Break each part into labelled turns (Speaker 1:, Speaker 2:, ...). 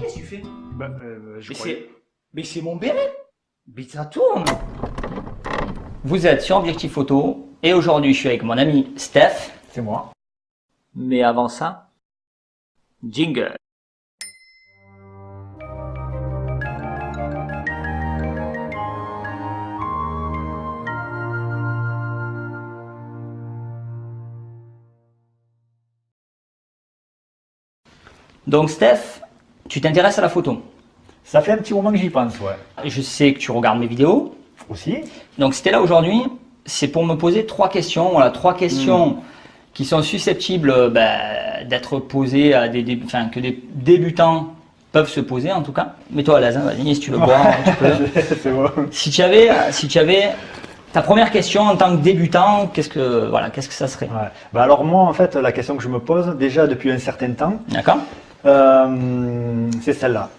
Speaker 1: qu'est-ce que tu fais?
Speaker 2: Je croyais.
Speaker 1: Mais c'est mon béret. Mais ça tourne. Vous êtes sur Objectif Photo et aujourd'hui je suis avec mon ami Steph.
Speaker 2: C'est moi.
Speaker 1: Mais avant ça, jingle. Donc Steph, tu t'intéresses à la photo.
Speaker 2: Ça fait un petit moment que j'y pense, ouais.
Speaker 1: Je sais que tu regardes mes vidéos.
Speaker 2: Aussi.
Speaker 1: Donc si tu es là aujourd'hui, c'est pour me poser trois questions. Voilà, trois questions qui sont susceptibles d'être posées à que des débutants peuvent se poser en tout cas. Mets-toi à l'aise, hein, vas-y, si tu veux boire, tu peux.
Speaker 2: C'est bon.
Speaker 1: Si tu avais ta première question en tant que débutant, qu'est-ce que ça serait?
Speaker 2: Ouais. Bah alors moi, en fait, la question que je me pose déjà depuis un certain temps,
Speaker 1: D'accord.
Speaker 2: c'est celle-là.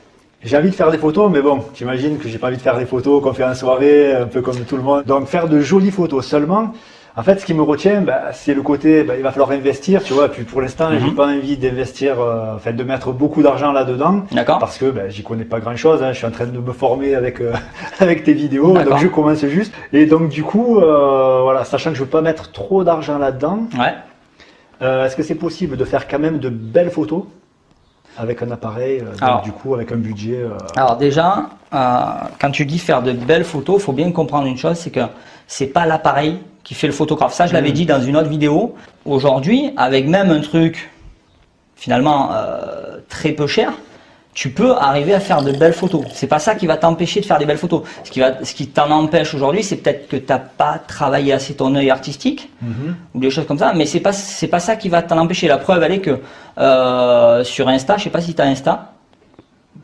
Speaker 2: J'ai envie de faire des photos, mais bon, j'imagine que j'ai pas envie de faire des photos qu'on fait en soirée, un peu comme tout le monde. Donc faire de jolies photos seulement. En fait, ce qui me retient, c'est le côté, il va falloir investir, tu vois. Puis pour l'instant, j'ai pas envie d'investir, de mettre beaucoup d'argent là-dedans.
Speaker 1: D'accord.
Speaker 2: Parce que j'y connais pas grand-chose. Hein. Je suis en train de me former avec avec tes vidéos, donc je commence juste. Et donc du coup, voilà, sachant que je veux pas mettre trop d'argent là-dedans.
Speaker 1: Ouais.
Speaker 2: Est-ce que c'est possible de faire quand même de belles photos avec un appareil, du coup avec un budget
Speaker 1: Alors déjà, quand tu dis faire de belles photos, il faut bien comprendre une chose, c'est que c'est pas l'appareil qui fait le photographe. Ça, je l'avais dit dans une autre vidéo. Aujourd'hui, avec même un truc finalement très peu cher, tu peux arriver à faire de belles photos. C'est pas ça qui va t'empêcher de faire des belles photos. Ce qui t'en empêche aujourd'hui, c'est peut-être que t'as pas travaillé assez ton œil artistique ou des choses comme ça. Mais c'est pas ça qui va t'en empêcher. La preuve, elle est que sur Insta, je sais pas si tu as Insta.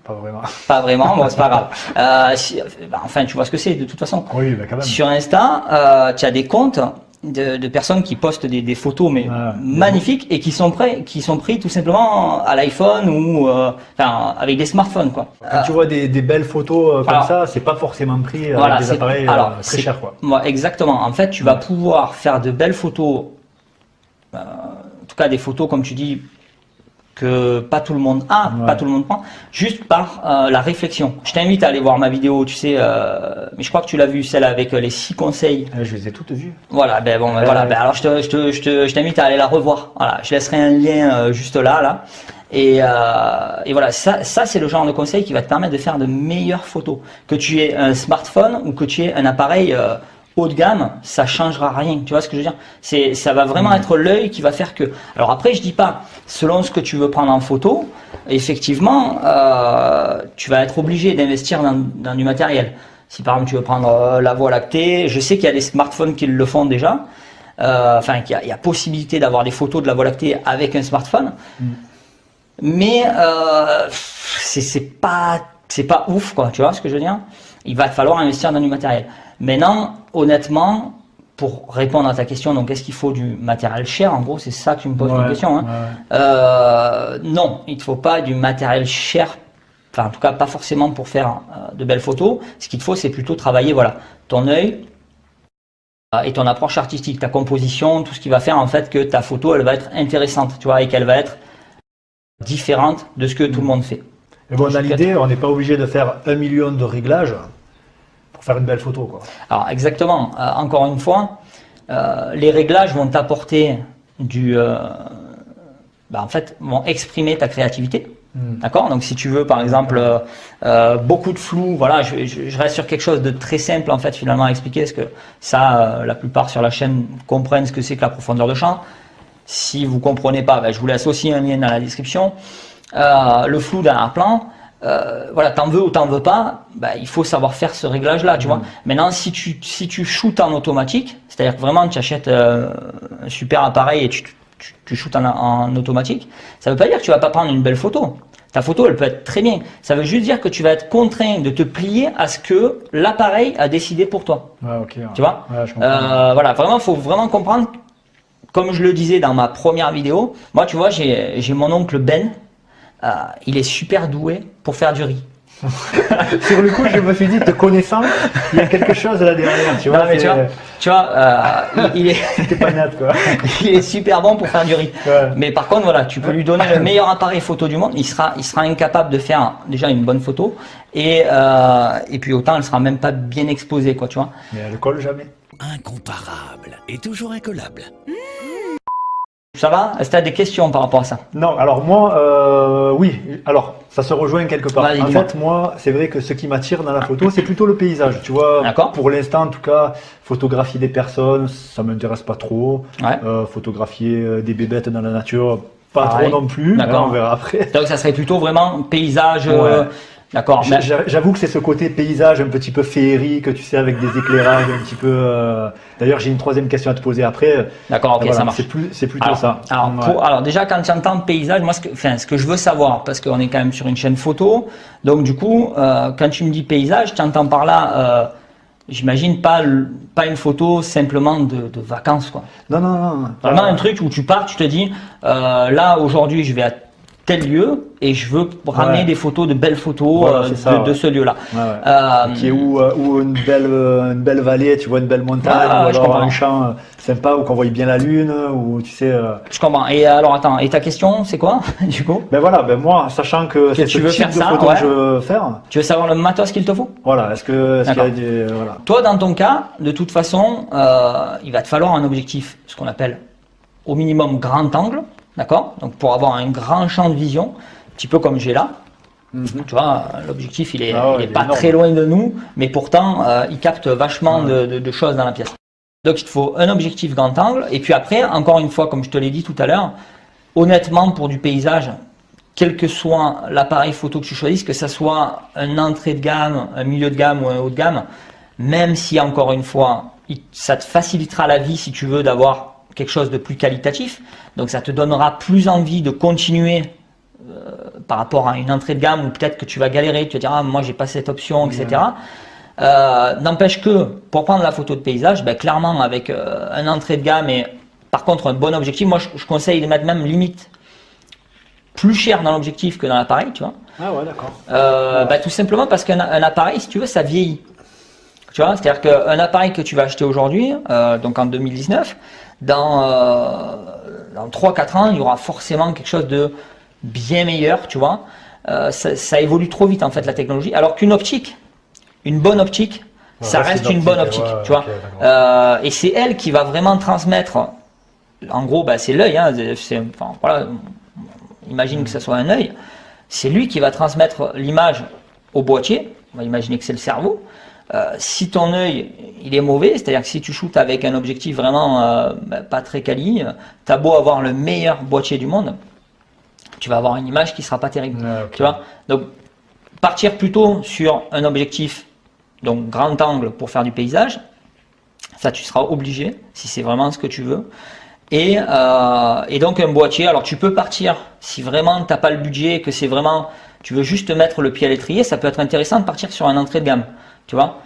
Speaker 2: Pas vraiment.
Speaker 1: Pas vraiment, bon, c'est pas grave. Enfin, tu vois ce que c'est de toute façon.
Speaker 2: Oui, quand même.
Speaker 1: Sur Insta, tu as des comptes de personnes qui postent des photos magnifiques et qui sont pris tout simplement à l'iPhone ou avec des smartphones quoi.
Speaker 2: Quand tu vois des belles photos comme ça, c'est pas forcément pris avec des appareils très chers quoi.
Speaker 1: Exactement. En fait, tu vas pouvoir faire de belles photos, en tout cas des photos comme tu dis que pas tout le monde a, pas tout le monde prend, juste par la réflexion. Je t'invite à aller voir ma vidéo, tu sais, mais je crois que tu l'as vue, celle avec les 6 conseils.
Speaker 2: Je les ai toutes vues.
Speaker 1: Voilà, alors je t'invite à aller la revoir. Voilà, je laisserai un lien juste là. Et voilà, ça c'est le genre de conseil qui va te permettre de faire de meilleures photos. Que tu aies un smartphone ou que tu aies un appareil haut de gamme, ça changera rien. Tu vois ce que je veux dire? Ça va vraiment être l'œil qui va faire que. Alors après, je dis pas, selon ce que tu veux prendre en photo, effectivement, tu vas être obligé d'investir dans du matériel. Si par exemple tu veux prendre la Voie lactée, je sais qu'il y a des smartphones qui le font déjà. Qu'il y a possibilité d'avoir des photos de la Voie lactée avec un smartphone. Mais c'est pas ouf quoi. Tu vois ce que je veux dire? Il va falloir investir dans du matériel. Maintenant, honnêtement, pour répondre à ta question, donc est-ce qu'il faut du matériel cher? En gros, c'est ça que tu me poses une question. Non, il ne faut pas du matériel cher. Enfin, en tout cas, pas forcément pour faire de belles photos. Ce qu'il te faut, c'est plutôt travailler ton œil et ton approche artistique, ta composition, tout ce qui va faire en fait que ta photo, elle va être intéressante, tu vois, et qu'elle va être différente de ce que tout le monde fait.
Speaker 2: Et bon, dans l'idée, on n'est pas obligé de faire 1 million de réglages pour faire une belle photo, quoi.
Speaker 1: Alors exactement, encore une fois, les réglages vont t'apporter vont exprimer ta créativité. D'accord? Donc si tu veux par exemple beaucoup de flou, voilà, je reste sur quelque chose de très simple en fait finalement à expliquer, parce que ça, la plupart sur la chaîne comprennent ce que c'est que la profondeur de champ. Si vous comprenez pas, je vous laisse aussi un lien dans la description. Le flou d'arrière-plan, t'en veux ou t'en veux pas, il faut savoir faire ce réglage là, tu vois. Maintenant, si tu shootes en automatique, c'est-à-dire que vraiment tu achètes un super appareil et tu shootes en automatique, ça veut pas dire que tu vas pas prendre une belle photo. Ta photo, elle peut être très bien. Ça veut juste dire que tu vas être contraint de te plier à ce que l'appareil a décidé pour toi. Tu vois.
Speaker 2: Je comprends.
Speaker 1: Vraiment, faut vraiment comprendre. Comme je le disais dans ma première vidéo, moi, tu vois, j'ai mon oncle Ben. Il est super doué pour faire du riz.
Speaker 2: Sur le coup, je me suis dit, te connaissant, il y a quelque chose là derrière, tu vois.
Speaker 1: Non, mais tu vois, il est,
Speaker 2: C'était pas net, quoi.
Speaker 1: il est super bon pour faire du riz.
Speaker 2: Ouais.
Speaker 1: Mais par contre, voilà, tu peux lui donner le meilleur appareil photo du monde, il sera incapable de faire déjà une bonne photo et puis autant, elle sera même pas bien exposée, quoi, tu vois.
Speaker 2: Mais elle colle jamais.
Speaker 3: Incomparable et toujours incollable.
Speaker 1: Ça va? Est-ce que tu as des questions par rapport à ça?
Speaker 2: Non, alors moi, oui, alors ça se rejoint quelque part.
Speaker 1: Vas-y,
Speaker 2: En
Speaker 1: dis-moi.
Speaker 2: fait, moi, c'est vrai que ce qui m'attire dans la photo, c'est plutôt le paysage. Tu vois,
Speaker 1: D'accord.
Speaker 2: pour l'instant, en tout cas, photographier des personnes, ça m'intéresse pas trop.
Speaker 1: Ouais.
Speaker 2: Photographier des bébêtes dans la nature, pas
Speaker 1: Pareil.
Speaker 2: trop non plus.
Speaker 1: D'accord.
Speaker 2: On verra après.
Speaker 1: Donc ça serait plutôt vraiment paysage,
Speaker 2: Ouais.
Speaker 1: d'accord. Mais-
Speaker 2: J'avoue que c'est ce côté paysage un petit peu féerique, tu sais, avec des éclairages un petit peu. D'ailleurs, j'ai une troisième question à te poser après.
Speaker 1: D'accord, ok,
Speaker 2: Voilà,
Speaker 1: ça marche.
Speaker 2: c'est plutôt
Speaker 1: Alors,
Speaker 2: ça.
Speaker 1: alors,
Speaker 2: Ouais.
Speaker 1: alors déjà, quand tu entends paysage, moi, ce que je veux savoir, parce qu'on est quand même sur une chaîne photo, donc du coup, quand tu me dis paysage, tu entends par là, j'imagine pas une photo simplement de vacances, quoi.
Speaker 2: Non, non, non.
Speaker 1: Vraiment un truc où tu pars, tu te dis, là aujourd'hui, je vais à tel lieu et je veux ramener
Speaker 2: Ouais.
Speaker 1: des photos, de belles photos
Speaker 2: Voilà, c'est ça,
Speaker 1: de
Speaker 2: ouais.
Speaker 1: ce lieu-là.
Speaker 2: Ouais, ouais. Qui est où une belle vallée, tu vois une belle montagne,
Speaker 1: Ah,
Speaker 2: ou
Speaker 1: je
Speaker 2: alors
Speaker 1: comprends.
Speaker 2: un champ sympa où qu'on voit bien la lune, ou tu sais.
Speaker 1: Je comprends. Et alors attends, et ta question, c'est quoi du coup?
Speaker 2: Ben voilà, ben moi, sachant que c'est
Speaker 1: tu
Speaker 2: ce
Speaker 1: veux
Speaker 2: type
Speaker 1: faire
Speaker 2: de
Speaker 1: ça,
Speaker 2: photo
Speaker 1: ouais.
Speaker 2: que je veux faire,
Speaker 1: Tu veux savoir le matos qu'il te faut?
Speaker 2: voilà, est-ce qu'il y a
Speaker 1: D'accord.
Speaker 2: voilà.
Speaker 1: Toi, dans ton cas, de toute façon, il va te falloir un objectif, ce qu'on appelle au minimum grand angle, d'accord? Donc pour avoir un grand champ de vision, un petit peu comme j'ai là. Tu vois, l'objectif, il est,
Speaker 2: Ah ouais,
Speaker 1: il est
Speaker 2: il est
Speaker 1: pas
Speaker 2: énorme.
Speaker 1: très loin de nous, mais pourtant, il capte vachement de choses dans la pièce. Donc il te faut un objectif grand angle, et puis après, encore une fois, comme je te l'ai dit tout à l'heure, honnêtement, pour du paysage, quel que soit l'appareil photo que tu choisisses, que ça soit un entrée de gamme, un milieu de gamme ou un haut de gamme, même si encore une fois, ça te facilitera la vie si tu veux d'avoir quelque chose de plus qualitatif, donc ça te donnera plus envie de continuer par rapport à une entrée de gamme où peut-être que tu vas galérer, tu vas dire ah, moi j'ai pas cette option, etc. N'empêche que pour prendre la photo de paysage, ben, clairement avec un entrée de gamme et par contre un bon objectif, moi je conseille de mettre même limite plus cher dans l'objectif que dans l'appareil, tu vois.
Speaker 2: Ah ouais, d'accord.
Speaker 1: Ben, tout simplement parce qu'un appareil, si tu veux, ça vieillit. Tu vois, c'est-à-dire qu'un appareil que tu vas acheter aujourd'hui, donc en 2019, dans 3-4 ans, il y aura forcément quelque chose de bien meilleur, tu vois. Ça évolue trop vite en fait la technologie, alors qu'une optique, une bonne optique, ça
Speaker 2: reste
Speaker 1: reste
Speaker 2: une
Speaker 1: une bonne
Speaker 2: optique,
Speaker 1: optique,
Speaker 2: ouais,
Speaker 1: tu vois.
Speaker 2: ok, d'accord.
Speaker 1: Et c'est elle qui va vraiment transmettre, en gros, bah, c'est l'œil, hein, enfin, voilà, imagine que ce soit un œil, c'est lui qui va transmettre l'image au boîtier, on va imaginer que c'est le cerveau. Si ton œil il est mauvais, c'est-à-dire que si tu shootes avec un objectif vraiment pas très quali, tu as beau avoir le meilleur boîtier du monde, tu vas avoir une image qui sera pas terrible.
Speaker 2: Ouais, ok.
Speaker 1: Tu vois. Donc partir plutôt sur un objectif donc grand angle pour faire du paysage, ça tu seras obligé si c'est vraiment ce que tu veux. Et donc un boîtier, alors tu peux partir si vraiment tu n'as pas le budget, que c'est vraiment tu veux juste mettre le pied à l'étrier, ça peut être intéressant de partir sur un entrée de gamme. Tu vois,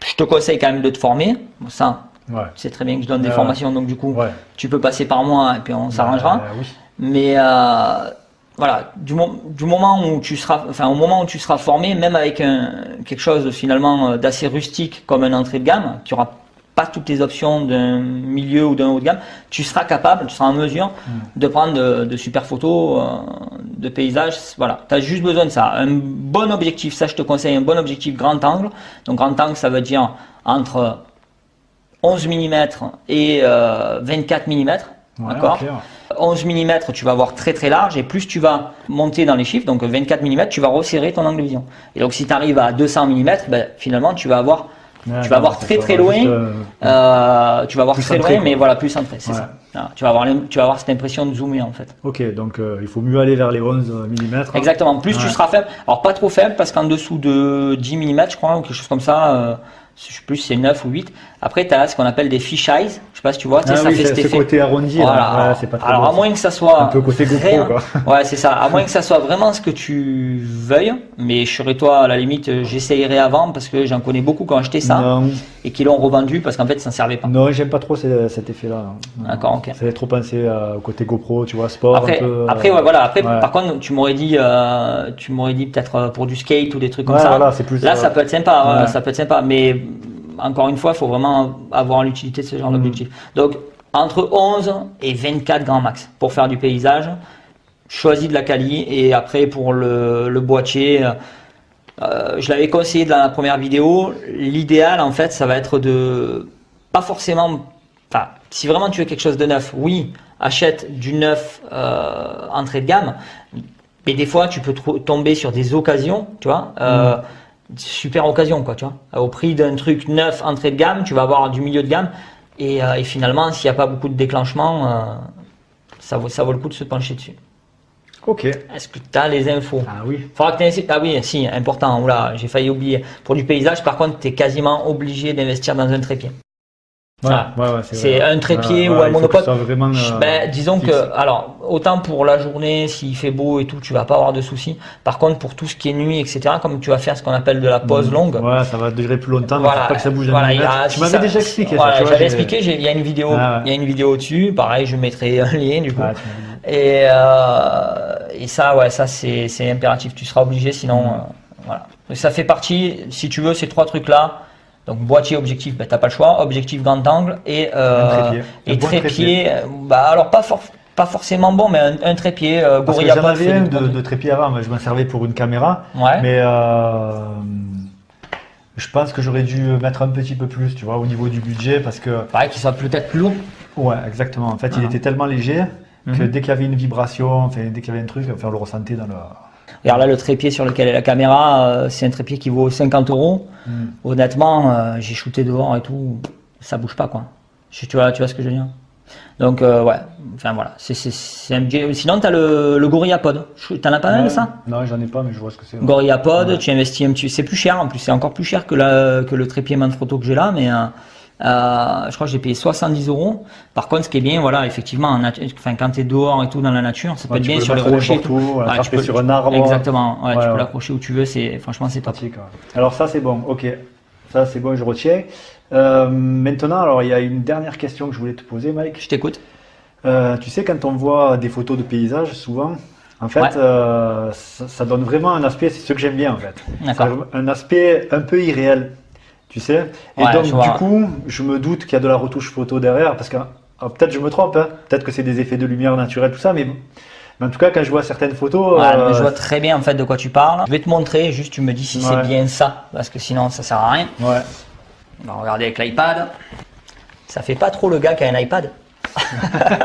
Speaker 1: je te conseille quand même de te former. Bon, ça,
Speaker 2: Ouais.
Speaker 1: c'est très bien que je donne des formations, donc du coup,
Speaker 2: Ouais.
Speaker 1: tu peux passer par moi et puis on s'arrangera.
Speaker 2: Oui.
Speaker 1: Mais voilà, du moment où tu seras, enfin au moment où tu seras formé, même avec quelque chose finalement d'assez rustique comme une entrée de gamme, qui aura pas toutes les options d'un milieu ou d'un haut de gamme, tu seras capable, tu seras en mesure de prendre de super photos, de paysages. Voilà, tu as juste besoin de ça. Un bon objectif, ça je te conseille, un bon objectif grand angle. Donc grand angle, ça veut dire entre 11 mm et 24 mm.
Speaker 2: Ouais,
Speaker 1: D'accord.
Speaker 2: ok.
Speaker 1: 11 mm, tu vas voir très très large et plus tu vas monter dans les chiffres, donc 24 mm, tu vas resserrer ton angle de vision. Et donc si tu arrives à 200 mm, ben, finalement tu vas avoir
Speaker 2: Ouais,
Speaker 1: tu vas
Speaker 2: non,
Speaker 1: voir
Speaker 2: ça
Speaker 1: très
Speaker 2: peut
Speaker 1: très
Speaker 2: avoir
Speaker 1: loin,
Speaker 2: juste,
Speaker 1: tu vas voir
Speaker 2: plus
Speaker 1: très
Speaker 2: centré,
Speaker 1: loin,
Speaker 2: quoi.
Speaker 1: mais voilà, plus centré, c'est
Speaker 2: Ouais.
Speaker 1: ça. Voilà, tu vas avoir cette impression de zoomer en fait.
Speaker 2: Ok, donc il faut mieux aller vers les 11 mm.
Speaker 1: Exactement, plus tu
Speaker 2: Ouais.
Speaker 1: seras faible, alors pas trop faible parce qu'en dessous de 10 mm je crois, ou quelque chose comme ça, je sais plus si c'est 9 ou 8. Après, tu as ce qu'on appelle des fisheyes. Je sais pas si tu vois, tu sais,
Speaker 2: Ah
Speaker 1: ça
Speaker 2: oui,
Speaker 1: fait cet
Speaker 2: ce
Speaker 1: effet.
Speaker 2: côté arrondi, là.
Speaker 1: Voilà.
Speaker 2: Ouais, c'est pas très
Speaker 1: Alors,
Speaker 2: beau,
Speaker 1: à moins que ça soit
Speaker 2: un peu côté GoPro, quoi.
Speaker 1: Ouais, c'est ça. À moins que ça soit vraiment ce que tu veuilles. Mais je serais toi, à la limite, j'essayerais avant parce que j'en connais beaucoup qui ont acheté ça
Speaker 2: Non,
Speaker 1: et qui l'ont revendu parce qu'en fait, ça ne servait pas.
Speaker 2: non, j'aime pas trop cet effet-là.
Speaker 1: D'accord, ok.
Speaker 2: Ça fait trop penser au côté GoPro, tu vois, sport.
Speaker 1: Après,
Speaker 2: un peu,
Speaker 1: après, ouais, voilà. Après,
Speaker 2: ouais.
Speaker 1: par contre, tu m'aurais dit peut-être pour du skate ou des trucs comme
Speaker 2: Ouais,
Speaker 1: ça.
Speaker 2: voilà, c'est plus,
Speaker 1: Là, ça peut être sympa.
Speaker 2: ouais.
Speaker 1: Ça peut être sympa. Mais encore une fois, il faut vraiment avoir l'utilité de ce genre d'objectif. Donc, entre 11 et 24 grands max pour faire du paysage. Choisis de la quali et après pour le boîtier, je l'avais conseillé dans la première vidéo. L'idéal, en fait, ça va être de pas forcément. Enfin, si vraiment tu veux quelque chose de neuf, oui, achète du neuf entrée de gamme. Mais des fois, tu peux tomber sur des occasions, tu vois. Super occasion, quoi, tu vois. Au prix d'un truc neuf entrée de gamme, tu vas avoir du milieu de gamme. Et finalement, s'il n'y a pas beaucoup de déclenchement, ça vaut le coup de se pencher dessus.
Speaker 2: Ok.
Speaker 1: Est-ce que tu as les infos?
Speaker 2: Ah oui.
Speaker 1: Faudra que ah oui, si, important. Oula, j'ai failli oublier. Pour du paysage, par contre, tu es quasiment obligé d'investir dans un trépied.
Speaker 2: Ouais,
Speaker 1: Voilà.
Speaker 2: ouais,
Speaker 1: C'est
Speaker 2: vrai.
Speaker 1: un trépied ou
Speaker 2: Ouais,
Speaker 1: un
Speaker 2: il faut que
Speaker 1: monopode.
Speaker 2: ce soit vraiment,
Speaker 1: Disons
Speaker 2: fixe.
Speaker 1: que, alors, autant pour la journée, s'il fait beau et tout, tu vas pas avoir de soucis. Par contre, pour tout ce qui est nuit, etc., comme tu vas faire ce qu'on appelle de la pause longue.
Speaker 2: Ouais, ça va durer plus longtemps, mais
Speaker 1: Voilà,
Speaker 2: faut pas que ça bouge d'un
Speaker 1: voilà,
Speaker 2: millimètre. Tu m'avais déjà expliqué
Speaker 1: voilà,
Speaker 2: ça, tu vois.
Speaker 1: j'avais expliqué, il y a une vidéo,
Speaker 2: Ah ouais.
Speaker 1: il y a une vidéo au-dessus. Pareil, je mettrai un lien du coup.
Speaker 2: Ah, tu m'avais dit.
Speaker 1: Et ça, ouais, ça c'est impératif. Tu seras obligé, sinon, voilà. Donc, ça fait partie, si tu veux, ces trois trucs-là. Donc boîtier, objectif, ben, t'as pas le choix. Objectif grand angle et
Speaker 2: trépied.
Speaker 1: et
Speaker 2: Un bon
Speaker 1: trépied. Bah alors pas forcément bon, mais un trépied.
Speaker 2: Parce que
Speaker 1: Gorilla
Speaker 2: j'en
Speaker 1: Pod
Speaker 2: avais
Speaker 1: fait
Speaker 2: un
Speaker 1: du bon
Speaker 2: de
Speaker 1: truc.
Speaker 2: trépied avant, mais je m'en servais pour une caméra.
Speaker 1: Ouais.
Speaker 2: Mais je pense que j'aurais dû mettre un petit peu plus, tu vois, au niveau du budget, parce que
Speaker 1: Pareil, qu'il soit peut-être plus lourd.
Speaker 2: ouais, exactement. En fait, il
Speaker 1: Voilà.
Speaker 2: était tellement léger que
Speaker 1: Mhm.
Speaker 2: dès qu'il y avait une vibration, enfin, dès qu'il y avait un truc, enfin, on le ressentait dans le.
Speaker 1: Regarde là, le trépied sur lequel est la caméra, c'est un trépied qui vaut 50 €. Honnêtement, j'ai shooté dehors et tout, ça bouge pas quoi. Tu vois ce que je veux dire. Donc ouais, enfin voilà, c'est un budget. Sinon tu as le Gorilla Pod. T'en as pas mal de ça?
Speaker 2: Non, j'en ai pas, mais je vois ce que c'est.
Speaker 1: Gorilla Pod,
Speaker 2: Ouais.
Speaker 1: tu investis un petit, c'est plus cher en plus, c'est encore plus cher que le trépied Manfrotto que j'ai là, mais je crois que j'ai payé 70 €. Par contre, ce qui est bien, voilà, effectivement, quand tu es dehors et tout dans la nature, ça peut
Speaker 2: Ouais,
Speaker 1: être
Speaker 2: tu
Speaker 1: bien
Speaker 2: peux
Speaker 1: sur les
Speaker 2: le mettre
Speaker 1: rochers. et
Speaker 2: n'importe
Speaker 1: tout.
Speaker 2: où,
Speaker 1: Ouais,
Speaker 2: attraper sur un arbre.
Speaker 1: Exactement, ouais, tu
Speaker 2: Ouais,
Speaker 1: peux
Speaker 2: ouais.
Speaker 1: l'accrocher où tu veux, franchement c'est top.
Speaker 2: Pratique, ouais. Alors ça c'est bon, ok. Ça c'est bon, je retiens. Maintenant, alors il y a une dernière question que je voulais te poser, Mike.
Speaker 1: Je t'écoute.
Speaker 2: Tu sais, quand on voit des photos de paysages, souvent, en fait,
Speaker 1: Ouais.
Speaker 2: ça donne vraiment un aspect, c'est ce que j'aime bien en fait.
Speaker 1: D'accord.
Speaker 2: Un aspect un peu irréel, tu sais. Et
Speaker 1: Ouais,
Speaker 2: donc
Speaker 1: je vois.
Speaker 2: du coup, je me doute qu'il y a de la retouche photo derrière, parce que peut-être je me trompe, hein, peut-être que c'est des effets de lumière naturelle, tout ça, mais en tout cas, quand je vois certaines photos,
Speaker 1: Ouais, mais je vois très bien en fait de quoi tu parles. Je vais te montrer, juste tu me dis si c'est
Speaker 2: Ouais.
Speaker 1: bien ça, parce que sinon ça sert à rien.
Speaker 2: ouais.
Speaker 1: On va regarder avec l'iPad. Ça fait pas trop le gars qui a un iPad.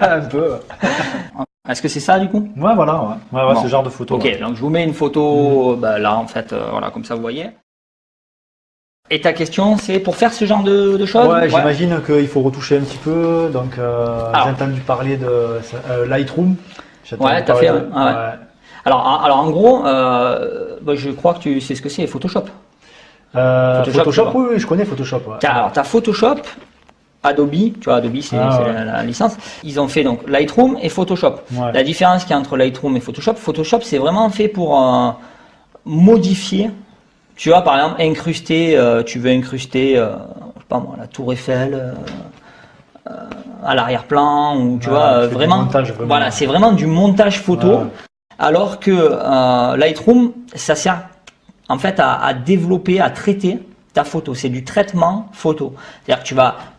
Speaker 2: un peu.
Speaker 1: Est-ce que c'est ça du coup?
Speaker 2: Ouais, voilà, ouais. Ouais,
Speaker 1: Bon.
Speaker 2: ce genre de photo.
Speaker 1: Ok,
Speaker 2: ouais.
Speaker 1: donc je vous mets une photo là en fait, voilà, comme ça vous voyez. Et ta question c'est pour faire ce genre de choses?
Speaker 2: Ouais, j'imagine qu'il faut retoucher un petit peu. Donc,
Speaker 1: Alors.
Speaker 2: j'ai entendu parler de Lightroom. J'ai entendu
Speaker 1: Ouais, t'as
Speaker 2: parler
Speaker 1: fait,
Speaker 2: de-
Speaker 1: ouais. Ah ouais. Alors en gros, je crois que tu sais ce que c'est Photoshop. Photoshop,
Speaker 2: Photoshop,
Speaker 1: tu vois.
Speaker 2: oui, je connais Photoshop. Ouais.
Speaker 1: Alors, tu as Photoshop, Adobe, tu vois, Adobe, c'est
Speaker 2: Ouais.
Speaker 1: la licence. Ils ont fait donc Lightroom et Photoshop.
Speaker 2: Ouais.
Speaker 1: La différence qu'il y a entre Lightroom et Photoshop, c'est vraiment fait pour modifier. Tu vois, par exemple, tu veux incruster, je sais pas moi, la Tour Eiffel à l'arrière-plan, ou tu
Speaker 2: Ouais,
Speaker 1: vois,
Speaker 2: c'est du
Speaker 1: vraiment.
Speaker 2: montage, vraiment.
Speaker 1: Voilà, c'est vraiment du montage photo.
Speaker 2: Ouais.
Speaker 1: Alors que Lightroom, ça sert en fait à développer, à traiter ta photo. C'est du traitement photo. C'est-à-dire que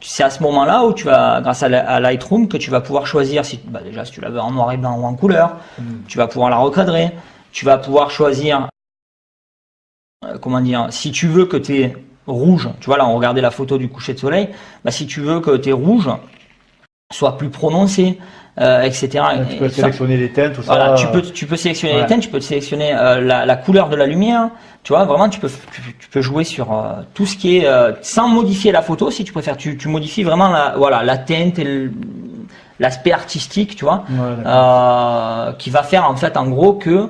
Speaker 1: c'est à ce moment-là où tu vas, grâce à Lightroom, que tu vas pouvoir choisir déjà si tu la veux en noir et blanc ou en couleur. Tu vas pouvoir la recadrer. Tu vas pouvoir choisir, comment dire, si tu veux que tes rouges, tu vois là on regardait la photo du coucher de soleil, bah, si tu veux que tes rouges soient plus prononcés, etc.
Speaker 2: Tu peux
Speaker 1: Et ça,
Speaker 2: sélectionner les teintes, tout ça.
Speaker 1: voilà, tu peux sélectionner
Speaker 2: Ouais.
Speaker 1: les teintes, tu peux sélectionner la couleur de la lumière. Tu vois, vraiment, tu peux jouer sur tout ce qui est sans modifier la photo, si tu préfères. Tu modifies vraiment la teinte et l'aspect artistique, tu vois,
Speaker 2: Ouais, d'accord.
Speaker 1: qui va faire en fait, en gros, que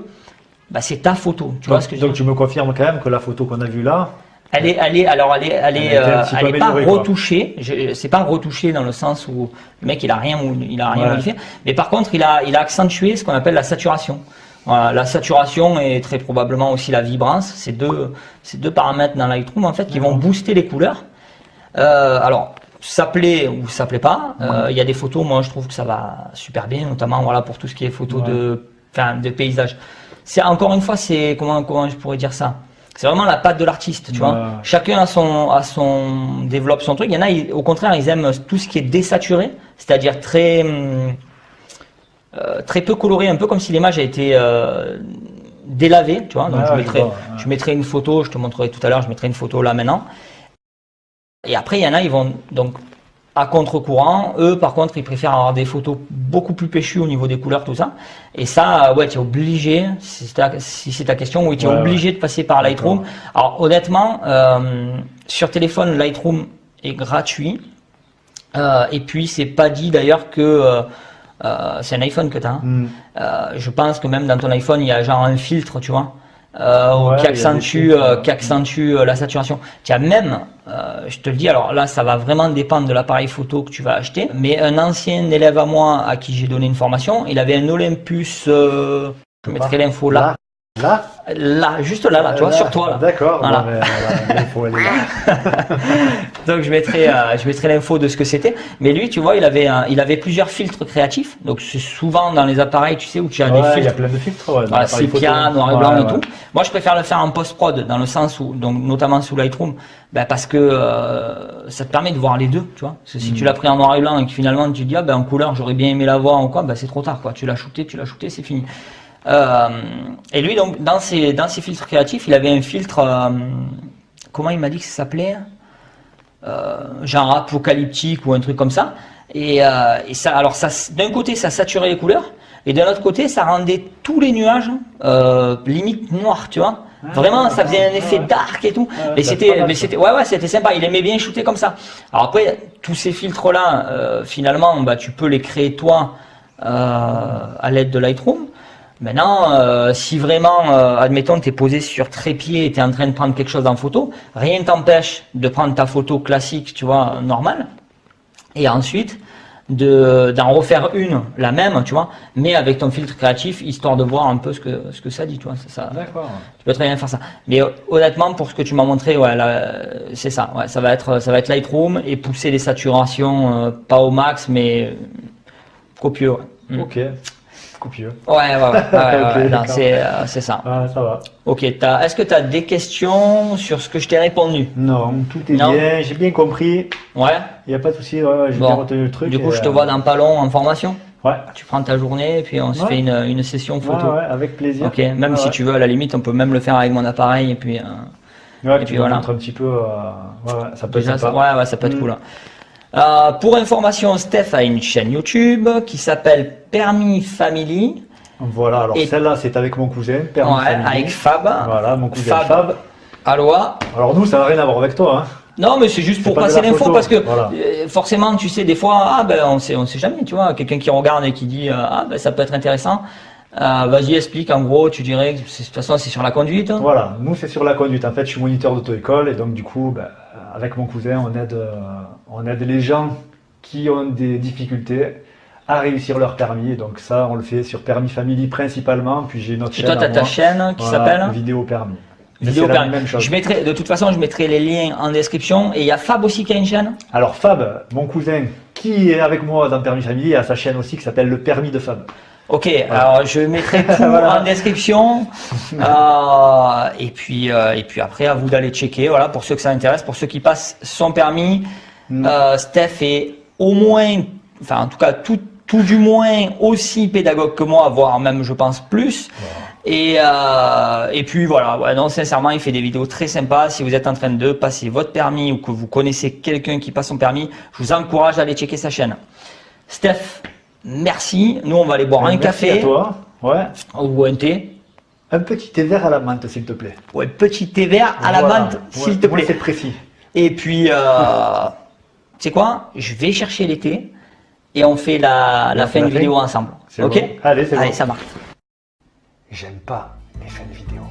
Speaker 1: bah, c'est ta photo. Tu vois ce que je veux
Speaker 2: Donc
Speaker 1: dire?
Speaker 2: tu me confirmes quand même que la photo qu'on a vue là,
Speaker 1: Alors elle est
Speaker 2: un petit peu
Speaker 1: pas
Speaker 2: améliorée, quoi.
Speaker 1: retouchée. C'est pas retouché dans le sens où le mec il a rien modifié. Mais par contre il a accentué ce qu'on appelle la saturation. Voilà, la saturation et très probablement aussi la vibrance. C'est deux paramètres dans Lightroom en fait qui vont booster les couleurs. Alors ça plaît ou ça plaît pas. Il y a des photos, moi je trouve que ça va super bien, notamment voilà pour tout ce qui est photos de paysage. C'est encore une fois, c'est comment je pourrais dire ça. C'est vraiment la patte de l'artiste, tu vois. Chacun développe son truc. Il y en a, au contraire, ils aiment tout ce qui est désaturé, c'est-à-dire très peu coloré, un peu comme si l'image a été délavée, tu vois. Donc je mettrai une photo, je te montrerai tout à l'heure, je mettrai une photo là maintenant. Et après, il y en a, ils vont donc à contre-courant. Eux, par contre, ils préfèrent avoir des photos beaucoup plus péchues au niveau des couleurs, tout ça. Et ça, ouais, tu es obligé, si c'est ta question, oui, tu es obligé de passer par Lightroom. Alors, honnêtement, sur téléphone, Lightroom est gratuit. Et puis, c'est pas dit d'ailleurs que c'est un iPhone que tu as. Je pense que même dans ton iPhone, il y a genre un filtre, tu vois. Qui accentue la saturation. Tu as même, je te le dis, alors là ça va vraiment dépendre de l'appareil photo que tu vas acheter, mais un ancien élève à moi à qui j'ai donné une formation, il avait un Olympus, je mettrai l'info là. Là, juste là, tu vois, sur toi là.
Speaker 2: D'accord,
Speaker 1: voilà.
Speaker 2: L'info elle est là.
Speaker 1: Donc je mettrai l'info de ce que c'était. Mais lui, tu vois, il avait plusieurs filtres créatifs. Donc c'est souvent dans les appareils, tu sais, où tu as des filtres.
Speaker 2: Il y a plein de filtres.
Speaker 1: Voilà, sépia, noir et blanc et tout. Moi, je préfère le faire en post-prod, dans le sens où, donc notamment sous Lightroom, parce que ça te permet de voir les deux, tu vois. Parce que si tu l'as pris en noir et blanc et que finalement tu dis en couleur, j'aurais bien aimé la voir ou quoi, c'est trop tard, quoi. Tu l'as shooté, c'est fini. Et lui, donc, dans ses filtres créatifs, il avait un filtre, comment il m'a dit que ça s'appelait, genre apocalyptique ou un truc comme ça. Et ça, alors ça, d'un côté, ça saturait les couleurs, et de l'autre côté, ça rendait tous les nuages limite noirs, tu vois. Vraiment, ça faisait un effet dark et tout. Mais c'était sympa. Il aimait bien shooter comme ça. Alors après, tous ces filtres-là, finalement, tu peux les créer toi à l'aide de Lightroom. Maintenant, si vraiment, admettons, tu es posé sur trépied et tu es en train de prendre quelque chose en photo, rien ne t'empêche de prendre ta photo classique, tu vois, normale, et ensuite d'en refaire une, la même, tu vois, mais avec ton filtre créatif, histoire de voir un peu ce que ça dit, tu vois.
Speaker 2: D'accord.
Speaker 1: Tu peux très bien faire ça. Mais honnêtement, pour ce que tu m'as montré, c'est ça. Ouais, ça va être Lightroom et pousser les saturations, pas au max, mais copieux. Ouais.
Speaker 2: Ok. Copieux.
Speaker 1: Ouais, non, c'est ça.
Speaker 2: Ça va.
Speaker 1: Ok, est-ce que tu as des questions sur ce que je t'ai répondu?
Speaker 2: Non, tout est bien, j'ai bien compris.
Speaker 1: Ouais.
Speaker 2: Il n'y a pas de souci, j'ai bien retenu le truc.
Speaker 1: Du coup, je te vois dans pas long en formation.
Speaker 2: Ouais.
Speaker 1: Tu prends ta journée et puis on se fait une session photo.
Speaker 2: Ouais, avec plaisir.
Speaker 1: Ok, même si tu veux, à la limite, on peut même le faire avec mon appareil et puis.
Speaker 2: Tu me montres un petit peu. Ça peut être
Speaker 1: sympa. Ça peut être cool. Pour information, Steph a une chaîne YouTube qui s'appelle Permis Family.
Speaker 2: Voilà, alors celle-là c'est avec mon cousin, Permis Family.
Speaker 1: Avec Fab.
Speaker 2: Voilà, mon cousin Fab.
Speaker 1: Aloha.
Speaker 2: Alors nous, ça n'a rien à voir avec toi. Hein.
Speaker 1: Non, mais c'est juste pour passer l'info parce que
Speaker 2: voilà.
Speaker 1: Forcément, tu sais, des fois, on sait jamais, tu vois, quelqu'un qui regarde et qui dit ça peut être intéressant. Vas-y, explique. En gros, tu dirais que de toute façon, c'est sur la conduite.
Speaker 2: Voilà, nous c'est sur la conduite. En fait, je suis moniteur d'auto-école et donc du coup, avec mon cousin, on aide les gens qui ont des difficultés à réussir leur permis. Et donc ça, on le fait sur Permis Family principalement. Puis j'ai une autre chaîne.
Speaker 1: Et toi, tu as ta chaîne qui s'appelle
Speaker 2: Vidéo Permis.
Speaker 1: Vidéo Permis. Même chose. De toute façon, je mettrai les liens en description. Et il y a Fab aussi qui a une chaîne.
Speaker 2: Alors Fab, mon cousin, qui est avec moi dans Permis Family, a sa chaîne aussi qui s'appelle Le Permis de Fab.
Speaker 1: Ok, alors je mettrai tout en description. Et puis après, à vous d'aller checker. Voilà, pour ceux que ça intéresse, pour ceux qui passent son permis, Steph est au moins, enfin en tout cas tout du moins aussi pédagogue que moi, voire même je pense plus. Et puis voilà, non, sincèrement, il fait des vidéos très sympas. Si vous êtes en train de passer votre permis ou que vous connaissez quelqu'un qui passe son permis, je vous encourage à aller checker sa chaîne. Steph, merci. Nous, on va aller boire un café.
Speaker 2: À toi. Ouais.
Speaker 1: Ou un thé.
Speaker 2: Un petit thé vert à la menthe, s'il te plaît.
Speaker 1: Ouais, petit thé vert à la menthe, s'il te plaît.
Speaker 2: C'est précis.
Speaker 1: Et puis, tu sais quoi? Je vais chercher les thés et on fait la fin de vidéo ensemble. Ok?
Speaker 2: Allez, c'est bon.
Speaker 1: Allez, ça marche.
Speaker 2: J'aime pas les fins de vidéo.